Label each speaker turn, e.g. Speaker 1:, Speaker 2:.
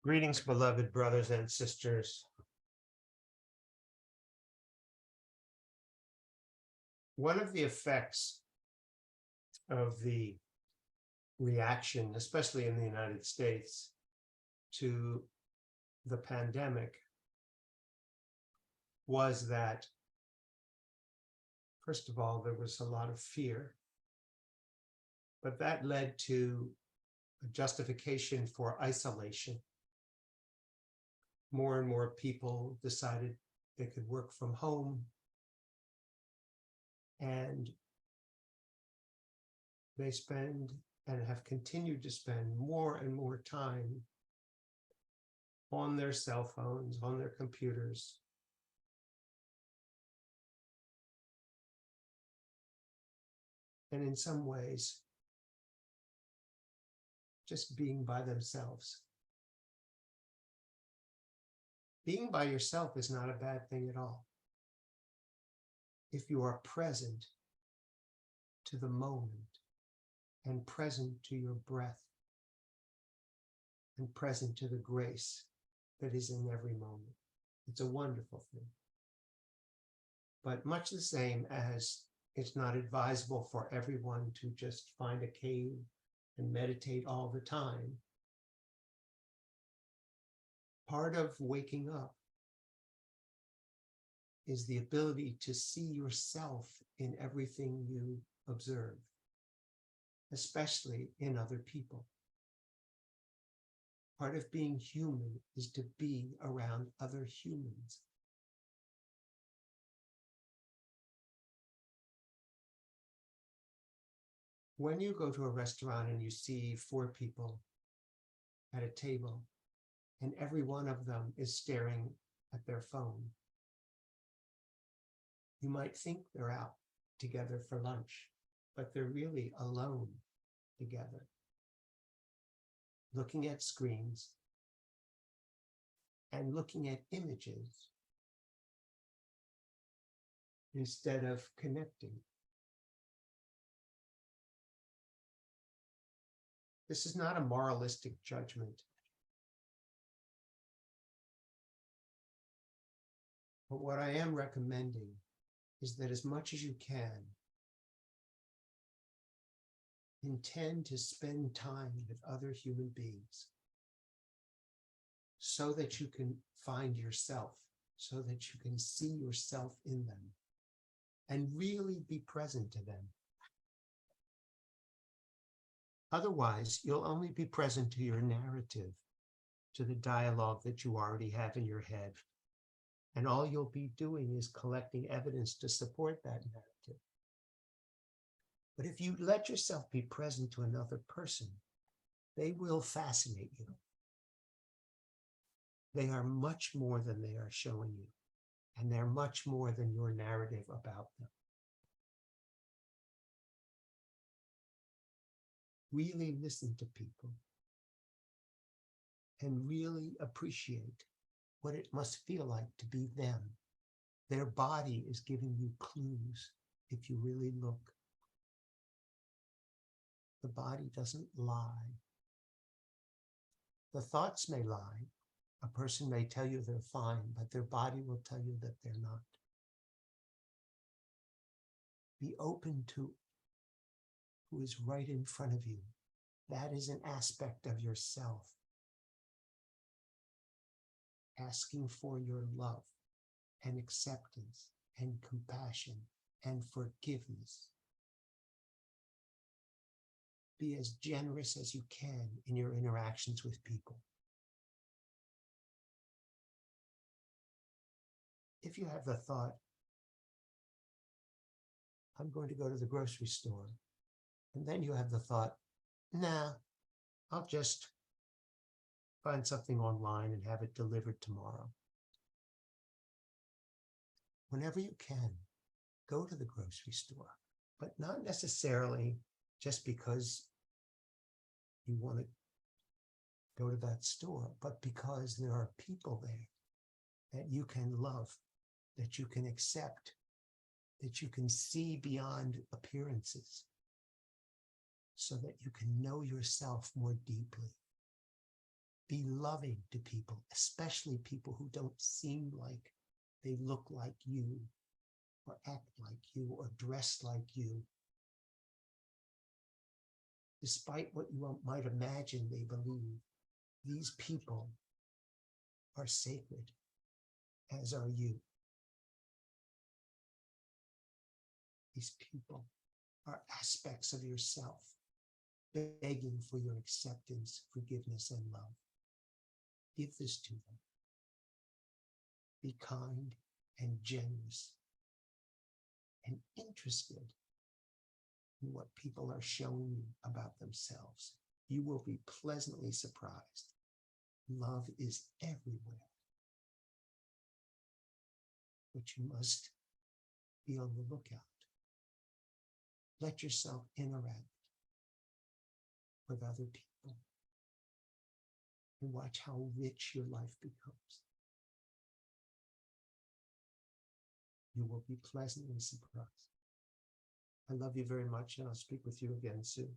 Speaker 1: Greetings, beloved brothers and sisters. One of the effects of the reaction, especially in the United States, to the pandemic was that, first of all, there was a lot of fear, but that led to a justification for isolation. More and more people decided they could work from home, and they spend and have continued to spend more and more time on their cell phones, on their computers. And in some ways, just being by themselves. Being by yourself is not a bad thing at all. If you are present to the moment and present to your breath and present to the grace that is in every moment, it's a wonderful thing. But much the same as it's not advisable for everyone to just find a cave and meditate all the time. Part of waking up is the ability to see yourself in everything you observe, especially in other people. Part of being human is to be around other humans. When you go to a restaurant and you see 4 people at a table, and every one of them is staring at their phone, you might think they're out together for lunch, but they're really alone together, looking at screens and looking at images instead of connecting. This is not a moralistic judgment. But what I am recommending is that as much as you can, intend to spend time with other human beings so that you can find yourself, so that you can see yourself in them and really be present to them. Otherwise, you'll only be present to your narrative, to the dialogue that you already have in your head. And all you'll be doing is collecting evidence to support that narrative. But if you let yourself be present to another person, they will fascinate you. They are much more than they are showing you, and they're much more than your narrative about them. Really listen to people and really appreciate what it must feel like to be them. Their body is giving you clues if you really look. The body doesn't lie. The thoughts may lie. A person may tell you they're fine, but their body will tell you that they're not. Be open to who is right in front of you. That is an aspect of yourself. Asking for your love and acceptance and compassion and forgiveness. Be as generous as you can in your interactions with people. If you have the thought, I'm going to go to the grocery store, and then you have the thought, nah, I'll just find something online and have it delivered tomorrow. Whenever you can, go to the grocery store, but not necessarily just because you want to go to that store, but because there are people there that you can love, that you can accept, that you can see beyond appearances, so that you can know yourself more deeply. Be loving to people, especially people who don't seem like they look like you, or act like you, or dress like you. Despite what you might imagine they believe, these people are sacred, as are you. These people are aspects of yourself, begging for your acceptance, forgiveness, and love. Give this to them. Be kind and generous and interested in what people are showing you about themselves. You will be pleasantly surprised. Love is everywhere. But you must be on the lookout. Let yourself interact with other people and watch how rich your life becomes. You will be pleasantly surprised. I love you very much, and I'll speak with you again soon.